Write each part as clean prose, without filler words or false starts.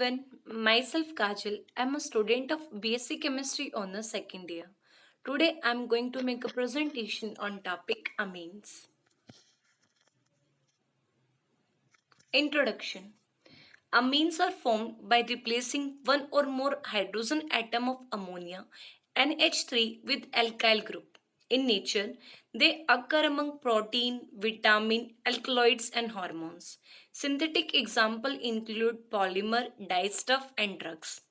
everyone, myself Kajal. I'm a student of BSc Chemistry on the second year. Today I'm going to make a presentation on topic amines. Introduction. Amines are formed by replacing one or more hydrogen atom of ammonia NH3 with alkyl group. In nature, they occur among protein, vitamin, alkaloids and hormones. Synthetic examples include polymer, dyestuff and drugs.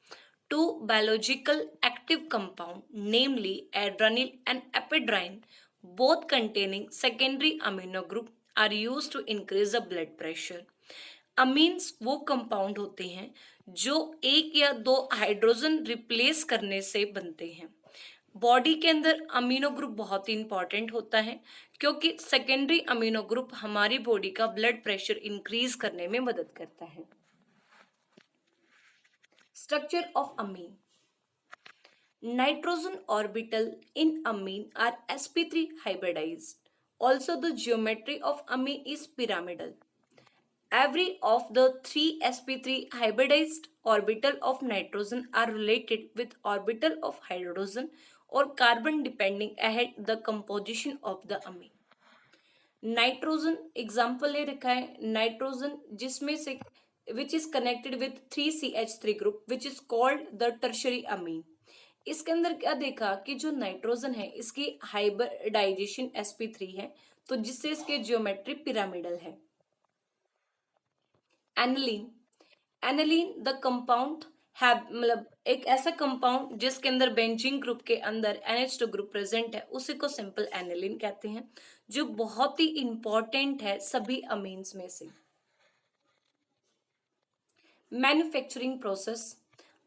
Two biological active compounds, namely adrenyl and epidrine, both containing secondary amino group, are used to increase the blood pressure. Amines वो compound होते हैं जो एक या दो hydrogen replace करने से बनते हैं। बॉडी के अंदर अमीनो ग्रुप बहुत ही इंपॉर्टेंट होता है क्योंकि सेकेंडरी अमीनो ग्रुप हमारी बॉडी का ब्लड प्रेशर इंक्रीज करने में मदद करता है। Structure of amine. Nitrogen orbital in amine are sp3 hybridized. Also, the geometry of amine is pyramidal. Every of the three sp3 hybridized orbital of nitrogen are related with orbital of hydrogen or carbon depending ahead the composition of the amine. Nitrogen example ले रखा है nitrogen जिसमें से which is connected with 3CH3 group which is called the tertiary अमीन। इसके अंदर क्या देखा कि जो नाइट्रोजन है इसकी हाइब्रिडाइजेशन sp3 है तो जिससे इसके जियोमेट्री पिरामिडल है। एनिलीन। एनिलीन द कंपाउंड है मतलब एक ऐसा कंपाउंड जिसके अंदर बेंजीन ग्रुप के अंदर NH2 ग्रुप प्रेजेंट है उसी को सिंपल एनिलीन कहते हैं जो बहुत ही इंपॉर्टेंट है सभी अमीन्स में से। Manufacturing process.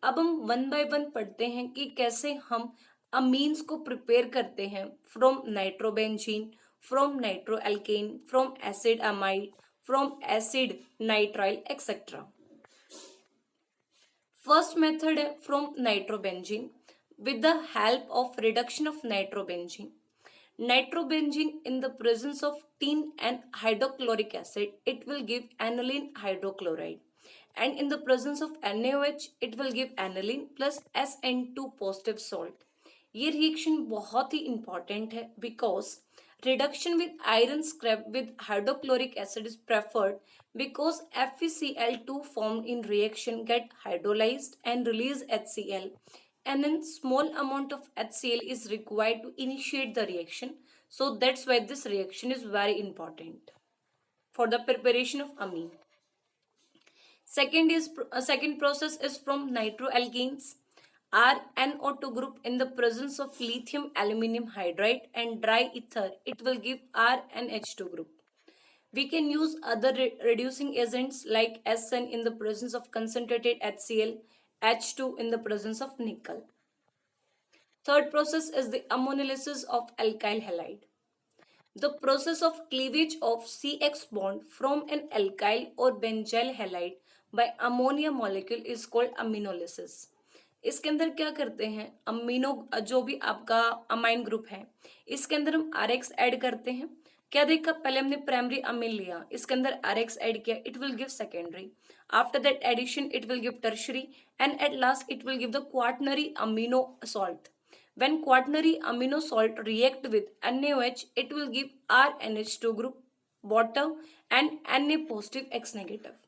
अब हम वन बाय वन पढ़ते हैं कि कैसे हम अमीन्स को प्रिपेयर करते हैं from nitrobenzene, from nitroalkane, from acid amide, from acid nitrile etcetera. First method है from nitrobenzene with the help of reduction of nitrobenzene. Nitrobenzene in the presence of tin and hydrochloric acid, it will give aniline hydrochloride. And in the presence of NaOH, it will give aniline plus SN2 positive salt. ये reaction बहुत ही important है because reduction with iron scrap with hydrochloric acid is preferred because FeCl2 formed in reaction get hydrolyzed and release HCl, and then small amount of HCl is required to initiate the reaction. So that's why this reaction is very important for the preparation of amine. Second process is from nitroalkanes. RNO2 group in the presence of lithium aluminum hydride and dry ether, it will give RNH2 group. We can use other reducing agents like SN in the presence of concentrated HCl, H2 in the presence of nickel. Third process is the ammonolysis of alkyl halide. The process of cleavage of CX bond from an alkyl or benzyl halide by ammonia molecule is called aminolysis. इसके अंदर क्या करते हैं amino जो भी आपका amine group है इसके अंदर हम RX ऐड करते हैं। क्या देखा पहले हमने प्राइमरी अमीन लिया इसके अंदर RX ऐड किया it will give secondary. After that addition it will give tertiary and at last it will give the quaternary amino salt. When quaternary amino salt react with NaOH, it will give RNH2 group, water and Na positive X negative.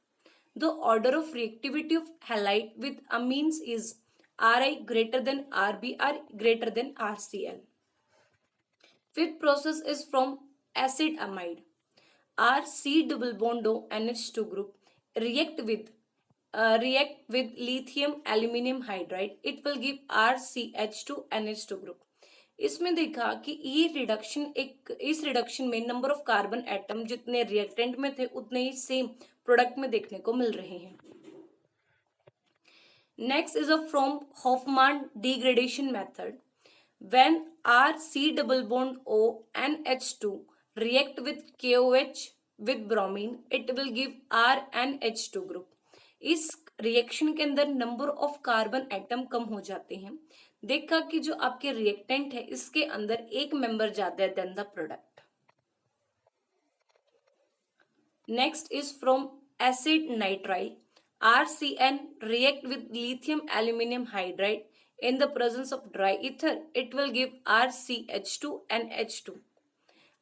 The order of reactivity of halide with amines is Ri greater than Rb, R greater than RCl. Fifth process is from acid amide. RC double bond O NH2 group react with lithium aluminum hydride, it will give RCH2 NH2 group. इसमें देखा कि इस reduction में number of carbon atom जितने reactant में थे उतने ही same product में देखने को मिल रहे हैं। Next is a from Hoffmann degradation method. When RC double bond O NH2 react with KOH with bromine, it will give RNH2 group. इस रिएक्शन के अंदर नंबर ऑफ कार्बन एटम कम हो जाते हैं। देखा कि जो आपके रिएक्टेंट है इसके अंदर एक मेंबर ज्यादा है then the product. Next is from acid nitrile. RCN react with lithium aluminum hydride in the presence of dry ether, it will give RCH2 and H2.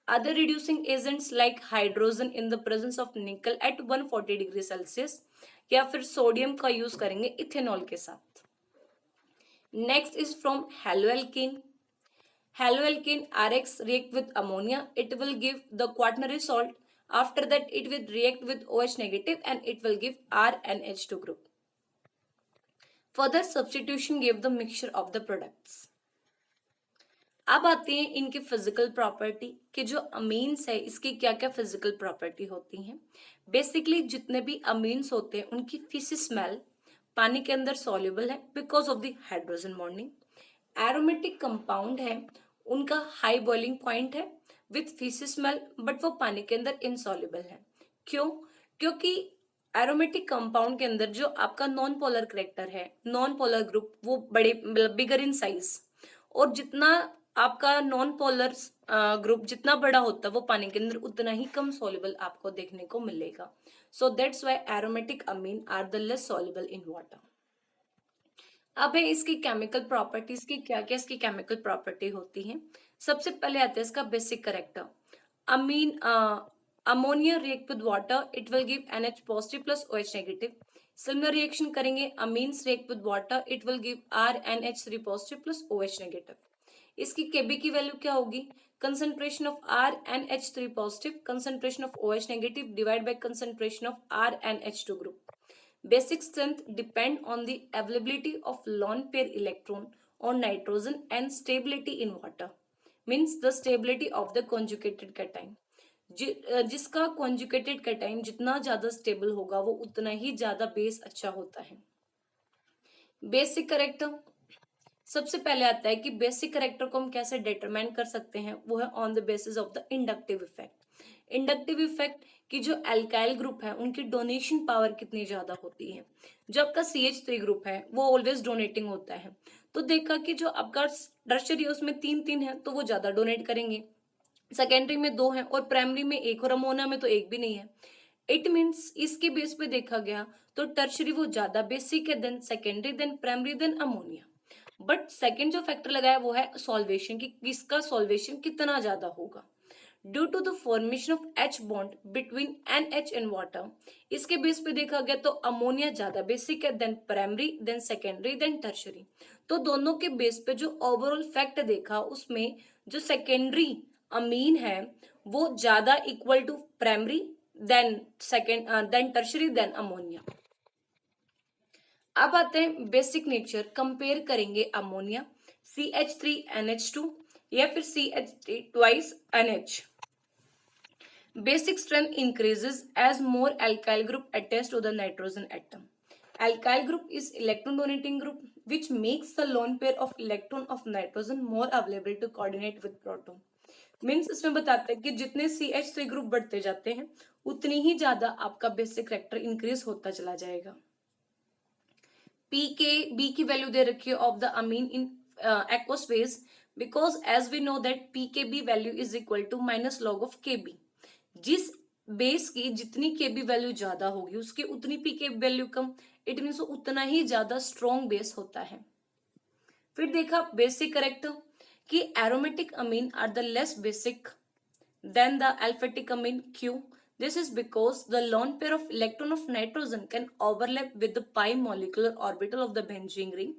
Other reducing agents like hydrogen in the presence of nickel at 140 degree Celsius या फिर sodium का use करेंगे ethanol के साथ. Next is from haloalkane. Haloalkane RX react with ammonia, it will give the quaternary salt. After that, it will react with OH negative and it will give RNH2 group. Further substitution gave the mixture of the products. अब आते हैं इनके physical property कि जो amines है इसकी क्या क्या फिजिकल प्रॉपर्टी होती हैं. बेसिकली जितने भी अमीन्स होते हैं उनकी फीसिस स्मेल पानी के अंदर सॉल्युबल है because of the hydrogen bonding. Aromatic compound है, उनका हाई बॉइलिंग पॉइंट है विथ फीसिस स्मेल, बट वो पानी के अंदर इनसॉल्युबल है. क्यों? क्योंकि एरोमेटिक कंपाउंड के अंदर जो आपका नॉन पोलर करेक्टर है, नॉन पोलर ग्रुप, वो बड़े बिगर इन साइज, और जितना आपका नॉन पोलर ग्रुप जितना बड़ा होता है वो पानी के अंदर उतना ही कम सॉल्युबल आपको देखने को मिलेगा. So that's why aromatic amine are the less soluble in water. अब है इसकी केमिकल प्रॉपर्टीज की क्या क्या इसकी केमिकल प्रॉपर्टी होती है. सबसे पहले आता है इसका basic character. Amine ammonia react with water, it will give NH positive plus OH negative. Similar reaction करेंगे, amines react with water, it will give RNH3 positive plus OH negative. इसकी Kb की वैल्यू क्या होगी? Concentration of RNH3 positive, concentration of OH negative divide by concentration of RNH2 group. Basic strength depend on the availability of lone pair electron on nitrogen and stability in water. Means the stability of the conjugated cation. जिसका conjugated cation जितना ज्यादा stable होगा वो उतना ही ज्यादा base अच्छा होता है. बेसिक करेक्टर सबसे पहले आता है कि बेसिक करेक्टर को हम कैसे डिटरमाइन कर सकते हैं, वो है on the basis of the inductive effect. Inductive effect कि जो एल्काइल ग्रुप है उनकी डोनेशन पावर कितनी ज्यादा होती है. जो आपका CH3 ग्रुप है वो ऑलवेज डोनेटिंग होता है, तो देखा कि जो आपका टर्शरी है उसमें 3 है तो वो ज्यादा डोनेट करेंगे, सेकेंडरी में 2 है और प्राइमरी में 1 और अमोनिया में तो 1 भी नहीं है. इट मीन्स इसके बेस पे देखा गया तो टर्शरी वो ज्यादा बेसिक है then secondary then primary then ammonia. But second जो फैक्टर लगाया वो है सॉल्वेशन कि किसका सॉल्वेशन कितना ज्यादा होगा. Due to the formation of H bond between NH and water, इसके बेस पे देखा गया तो अमोनिया ज्यादा बेसिक है then primary then secondary then tertiary. तो दोनों के बेस पे जो ओवरऑल फैक्ट देखा उसमें जो सेकेंडरी अमीन है वो ज्यादा equal to primary then then tertiary then ammonia. अब आते हैं बेसिक नेचर. कंपेयर करेंगे अमोनिया CH3NH2 या फिर CH3 twice NH. Basic strength increases as more alkyl group attached to the nitrogen atom. Alkyl group is electron donating group which makes the lone pair of electron of nitrogen more available to coordinate with proton. Means इसमें बताते हैं कि जितने CH3 group बढ़ते जाते हैं उतनी ही ज्यादा आपका बेसिक करेक्टर इंक्रीज होता चला जाएगा. B की वैल्यू दे रखी है of the amine in aqueous phase because as we know that pKb value is equal to minus log of Kb. जिस बेस की जितनी Kb वैल्यू ज्यादा होगी उसकी उतनी pKb वैल्यू कम, इट मीन्स उतना ही ज्यादा स्ट्रॉन्ग बेस होता है. फिर देखा बेसिक करेक्टर कि aromatic amine are the less basic than the aliphatic amine. क्यों? This is because the lone pair of electron of nitrogen can overlap with the pi molecular orbital of the benzene ring.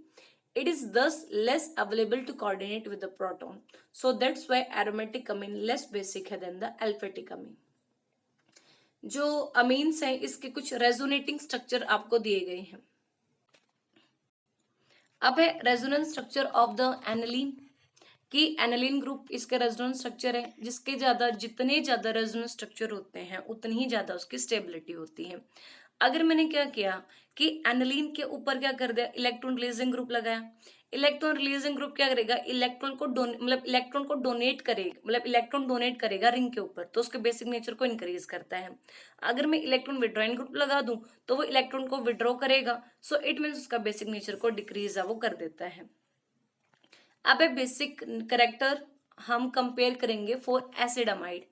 It is thus less available to coordinate with the proton. So that's why aromatic amine less basic है than the alphatic amine. जो amines हैं इसके कुछ resonating structure आपको दिए गए हैं. अब है resonance structure of the aniline कि एनालिन ग्रुप इसका रेजोनेंस स्ट्रक्चर है जिसके जितने ज्यादा रेजोनेंस स्ट्रक्चर होते हैं उतनी ही ज्यादा उसकी स्टेबिलिटी होती है. अगर मैंने क्या किया कि एनालिन के ऊपर क्या कर दिया, इलेक्ट्रॉन रिलीजिंग ग्रुप लगाया. इलेक्ट्रॉन रिलीजिंग ग्रुप क्या करेगा, इलेक्ट्रॉन को डोनेट करेगा, इलेक्ट्रॉन डोनेट करेगा रिंग के ऊपर, तो उसके बेसिक नेचर को इंक्रीज करता है. अगर मैं इलेक्ट्रॉन विड्रॉइंग ग्रुप लगा दूं तो वो इलेक्ट्रॉन को विड्रॉ करेगा, सो इट मीन्स उसका बेसिक नेचर को डिक्रीज है वो कर देता है. अब है बेसिक करेक्टर हम कंपेयर करेंगे for acid amide.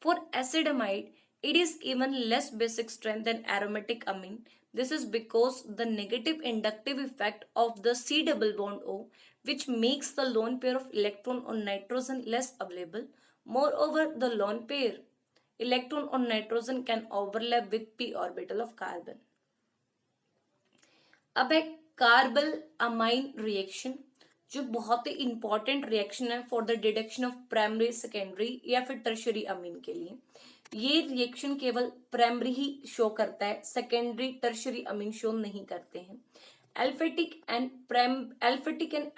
For acid amide it is even less basic strength than aromatic amine This is because the negative inductive effect of the C double bond O, which makes the lone pair of electron on nitrogen less available. Moreover, the lone pair electron on nitrogen can overlap with p orbital of carbon. अब है carpal amine reaction, जो बहुत ही important reaction है for the deduction of primary, secondary या फिर tertiary अमीन के लिए. ये रिएक्शन केवल प्राइमरी ही शो करता है, सेकेंडरी टर्शियरी अमीन शो नहीं करते हैं. एल्फेटिक and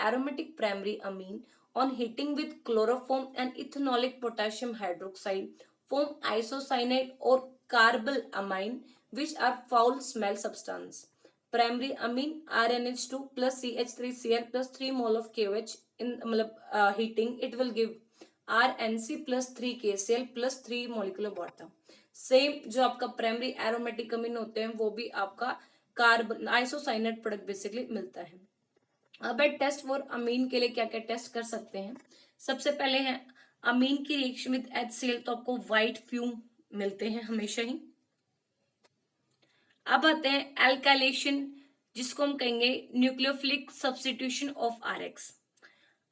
aromatic primary amine on heating with chloroform and ethanolic potassium hydroxide form isocyanate or carbal amine, which are foul smell substance. Primary amine RNH2 plus CH3Cl plus 3 mole of KOH in heating, it will give RNC plus 3 KCl plus 3 molecular water. Same जो आपका primary aromatic अमीन होते हैं वो भी आपका carbon isocyanate product basically मिलता है. अब टेस्ट फॉर अमीन के लिए क्या क्या टेस्ट कर सकते हैं. सबसे पहले है अमीन की रिएक्शन विद HCl, तो आपको व्हाइट फ्यूम मिलते हैं हमेशा ही. अब आते हैं एल्काइलेशन, जिसको हम कहेंगे nucleophilic substitution of RX.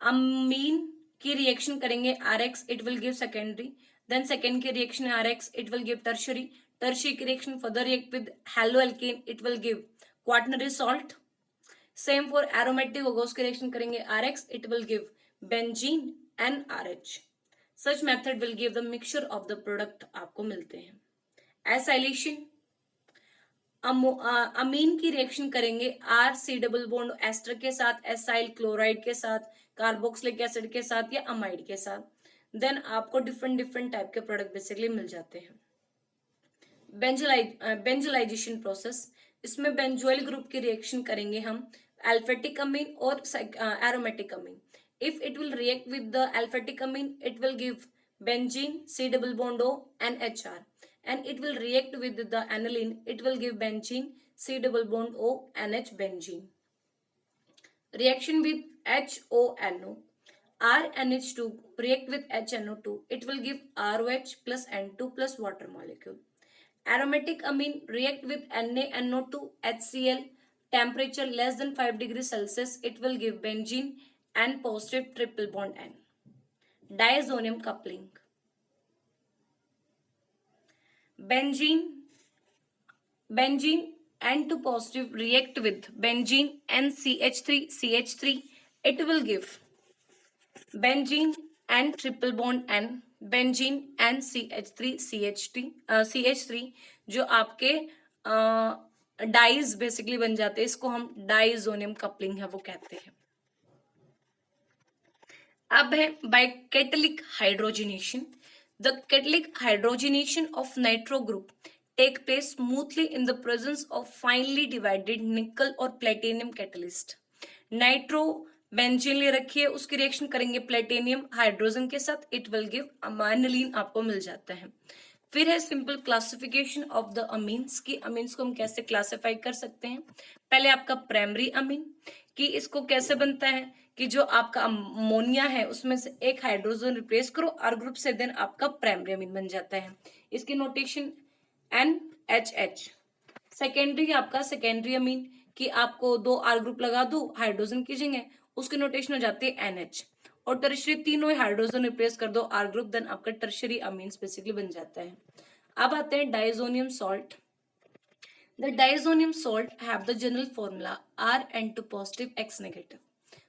Amine की रिएक्शन करेंगे RX, it will give secondary. Then second की reaction RX, it will give tertiary. Tertiary की reaction further react with haloalkane, it will give quaternary salt. Same for aromatic होगा, उसकी reaction करेंगे RX, it will give benzene and RH. Such method will give the mixture of the product आपको मिलते हैं. Acylation, अमीन की reaction करेंगे RC double bond ester के साथ, एसाइल क्लोराइड के साथ, कार्बोक्सिलिक एसिड के साथ या अमाइड के साथ. देन आपको डिफरेंट टाइप के प्रोडक्ट बेसिकली मिल जाते हैं. बेंजलाइजेशन प्रोसेस, इसमें बेंजोइल ग्रुप की रिएक्शन करेंगे हम अल्फेटिक अमीन और aromatic amine. If it will react with the aliphatic amine, it will give benzene C double bond O and HR, and it will react with the aniline, it will give benzene C double bond O NH benzene. Reaction with HONO, RNH2 react with HNO2, it will give ROH plus N2 plus water molecule. Aromatic amine react with NaNO2 HCl, temperature less than 5 degrees Celsius, it will give benzene and positive triple bond N. Diazonium coupling, benzene N2 positive react with benzene and CH3, it will give benzene and triple bond N, benzene and CH3 जो आपके dies basically बन जाते हैं, इसको हम diazonium coupling है वो कहते हैं. अब है by catalytic hydrogenation. The catalytic hydrogenation of nitro group take place smoothly in the presence of finely divided nickel और प्लेटिनियम कैटलिस्ट. नाइट्रो बेंजीन ले रखिए, उसकी रिएक्शन करेंगे प्लेटिनियम हाइड्रोजन के साथ, इट विल गिव अमाइनिलीन आपको मिल जाता है. फिर है simple classification of the amines, की अमीन्स को हम कैसे क्लासिफाई कर सकते हैं. पहले आपका प्राइमरी अमीन, कि इसको कैसे बनता है कि जो आपका अमोनिया है उसमें से एक हाइड्रोजन रिप्लेस करो R ग्रुप से, देन आपका प्राइमरी अमीन बन जाता है. इसकी नोटेशन NHH. सेकेंडरी आपका सेकेंडरी अमीन, कि आपको 2 R ग्रुप लगा दो हाइड्रोजन की जगह, उसकी नोटेशन हो जाती है NH. और टर्शियरी तीनों हाइड्रोजन रिप्लेस कर दो R ग्रुप, देन आपका टर्शियरी अमीन्स बेसिकली बन जाता है. अब आते हैं diazonium salt. The diazonium salt have the general formula Rn2 positive X negative,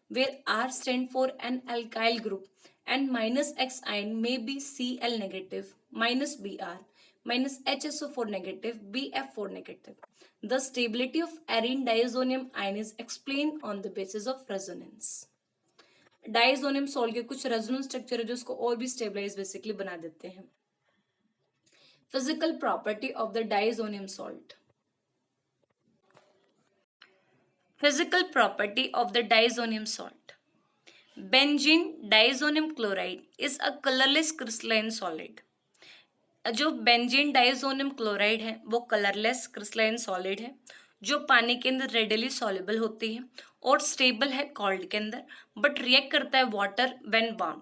where R stand for an alkyl group and minus X ion may be Cl negative, minus Br, minus HSO4 negative, BF4 negative. The stability of arene diazonium ion is explained on the basis of resonance. Diazonium salt के कुछ resonance structure है जो उसको और भी stabilise basically बना देते हैं. Physical property of the diazonium salt. Physical property of the diazonium salt. Benzene diazonium chloride is a colorless crystalline solid. जो बेंजीन डाइजोनियम क्लोराइड है वो कलरलेस क्रिस्टलाइन सॉलिड है, जो पानी के अंदर रेडिली सॉल्युबल होती है और स्टेबल है कोल्ड के अंदर, बट रिएक्ट करता है वाटर व्हेन वार्म,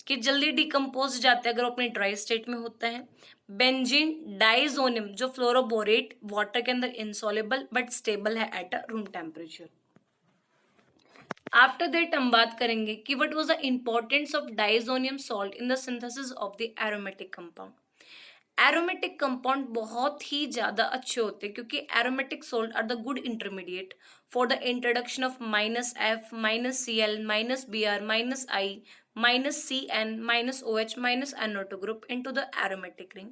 कि जल्दी डिकम्पोज जाता है अगर वो अपने ड्राई स्टेट में होता है. बेंजीन डाइजोनियम जो फ्लोरोबोरेट वाटर के अंदर इंसॉल्युबल बट स्टेबल है at a room temperature. After that हम बात करेंगे कि what was the importance of diazonium salt in the synthesis of the aromatic compound. Aromatic compound बहुत ही ज्यादा अच्छे होते हैं क्योंकि aromatic salt are the good intermediate for the introduction of -F -Cl -Br -I -CN -OH -NO2 group into the aromatic ring.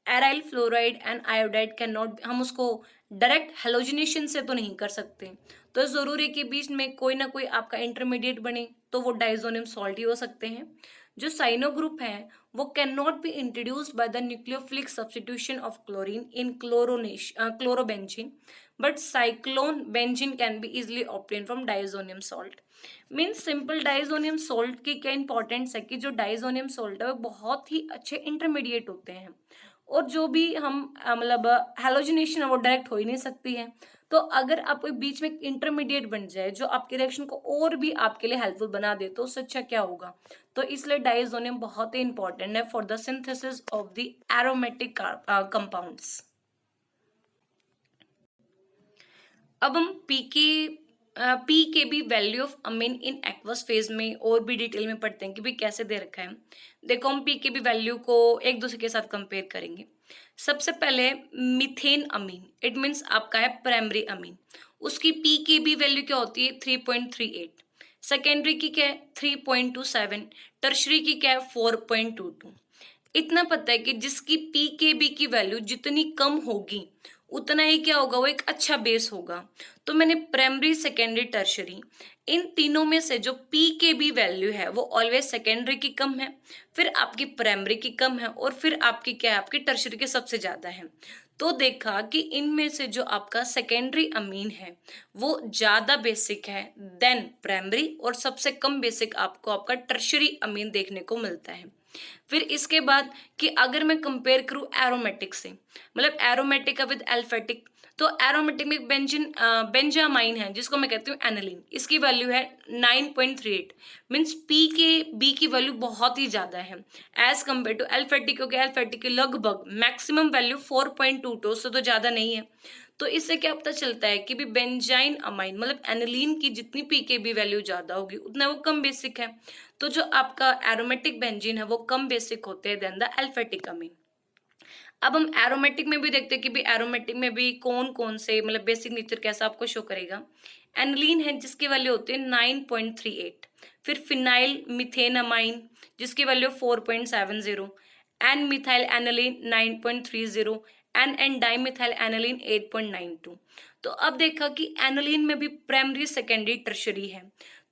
Aryl fluoride and iodide can not, हम उसको direct halogenation से तो नहीं कर सकते, तो जरूरी है कि बीच में कोई ना कोई आपका इंटरमीडिएट बने, तो वो डाइजोनियम सॉल्ट ही हो सकते हैं। जो साइनो ग्रुप है वो can not be introduced by the nucleophilic substitution of chlorine in chlorobenzene, but cyclone benzene can be easily obtain from diazonium salt. Means simple diazonium salt की क्या इंपॉर्टेंस है कि जो डाइजोनियम सॉल्ट है वो बहुत ही अच्छे इंटरमीडिएट होते हैं, और जो भी हम मतलब हेलोजिनेशन है वो डायरेक्ट हो ही नहीं सकती है। तो अगर आप कोई बीच में इंटरमीडिएट बन जाए जो आपके रिएक्शन को और भी आपके लिए हेल्पफुल बना दे, तो उससे अच्छा क्या होगा। तो इसलिए डाइजोनियम बहुत ही इंपॉर्टेंट है for the synthesis of the aromatic compounds. अब हम pKb value of amine in aqueous phase में और भी डिटेल में पढ़ते हैं कि भाई कैसे दे रखा है। देखो हम पीकेबी वैल्यू को एक दूसरे के साथ कंपेयर करेंगे। सबसे पहले मिथेन अमीन, इट मीन्स आपका है प्राइमरी अमीन, उसकी पीकेबी वैल्यू क्या होती है 3.38, सेकेंडरी की क्या है 3.27, टर्शरी की क्या है 4.22। इतना पता है कि जिसकी पीकेबी की वैल्यू जितनी कम होगी उतना ही क्या होगा, वो एक अच्छा बेस होगा। तो मैंने प्राइमरी सेकेंडरी टर्शरी इन तीनों में से जो पीकेबी वैल्यू है वो ऑलवेज सेकेंडरी की कम है, फिर आपकी प्राइमरी की कम है, और फिर आपकी क्या है, आपकी टर्शरी की सबसे ज्यादा है। तो देखा कि इनमें से जो आपका सेकेंडरी अमीन है वो ज्यादा बेसिक है देन प्राइमरी, और सबसे कम बेसिक आपको आपका टर्शरी अमीन देखने को मिलता है। फिर इसके बाद कि अगर मैं कंपेयर करूं एरोमेटिक से, मतलब एरोमेटिक विद एल्फेटिक, तो एरोमेटिक में बेंजामाइन है जिसको मैं कहती हूँ एनालिन, इसकी वैल्यू है 9.38, मीन्स पी के बी की वैल्यू बहुत ही ज्यादा है एज कम्पेयर टू एल्फेटिक, क्योंकि एल्फेटिक की लगभग मैक्सिमम वैल्यू 4.22, उससे तो ज्यादा नहीं है। तो इससे क्या पता चलता है कि भी बेंजाइन अमाइन मतलब एनालिन की जितनी पीकेबी वैल्यू ज्यादा होगी उतना वो कम बेसिक है। तो जो आपका एरोमेटिक बेंजीन है वो कम बेसिक होते हैं देन द एल्फेटिक अमीन। अब हम एरोमेटिक में भी देखते हैं कि भी एरोमेटिक में भी कौन कौन से मतलब बेसिक नेचर कैसा आपको शो करेगा। एनलीन है जिसकी वैल्यू होती है 9.38, फिर फिनाइल मिथेनामाइन जिसकी value 4.70, N methyl aniline 9.30, N dimethyl aniline 8.92। तो अब देखा कि एनालिन में भी प्राइमरी सेकेंडरी टर्शरी है,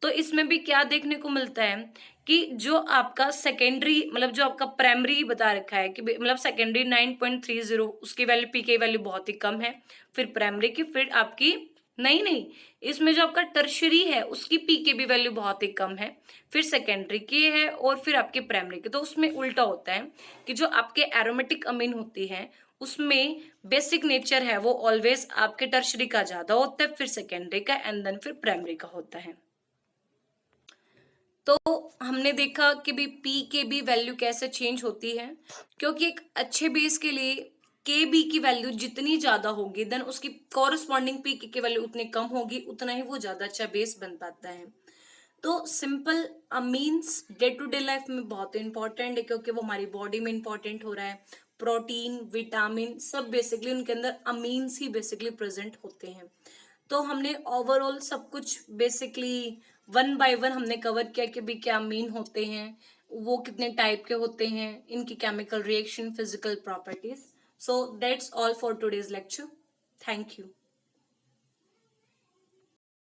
तो इसमें भी क्या देखने को मिलता है कि जो आपका सेकेंडरी मतलब जो आपका प्राइमरी बता रखा है कि मतलब सेकेंडरी 9.30 उसकी वैल्यू पी की वैल्यू बहुत ही कम है, फिर प्राइमरी की, फिर आपकी नहीं इसमें जो आपका टर्शरी है उसकी पी की भी वैल्यू बहुत ही कम है, फिर सेकेंडरी की है, और फिर आपके प्राइमरी की। तो उसमें उल्टा होता है कि जो आपके एरोमेटिक अमीन होती है उसमें बेसिक नेचर है वो ऑलवेज आपके टर्शरी का ज्यादा होता है, फिर सेकेंडरी का, एंड देन फिर प्राइमरी का होता है। तो हमने देखा कि भी पी के बी वैल्यू कैसे चेंज होती है, क्योंकि एक अच्छे बेस के लिए के बी की वैल्यू जितनी ज्यादा होगी देन उसकी कॉरस्पॉन्डिंग पी के वैल्यू उतनी कम होगी, उतना ही वो ज्यादा अच्छा बेस बन पाता है। तो simple amines day to day life में बहुत इंपॉर्टेंट है क्योंकि वो हमारी बॉडी में इंपॉर्टेंट हो रहा है। प्रोटीन विटामिन सब बेसिकली उनके अंदर अमीन्स ही बेसिकली प्रेजेंट होते हैं। तो हमने ओवरऑल सब कुछ बेसिकली वन बाय वन हमने कवर किया कि भी क्या अमीन होते हैं, वो कितने टाइप के होते हैं, इनकी chemical reaction, physical properties. So that's all for today's lecture. Thank you.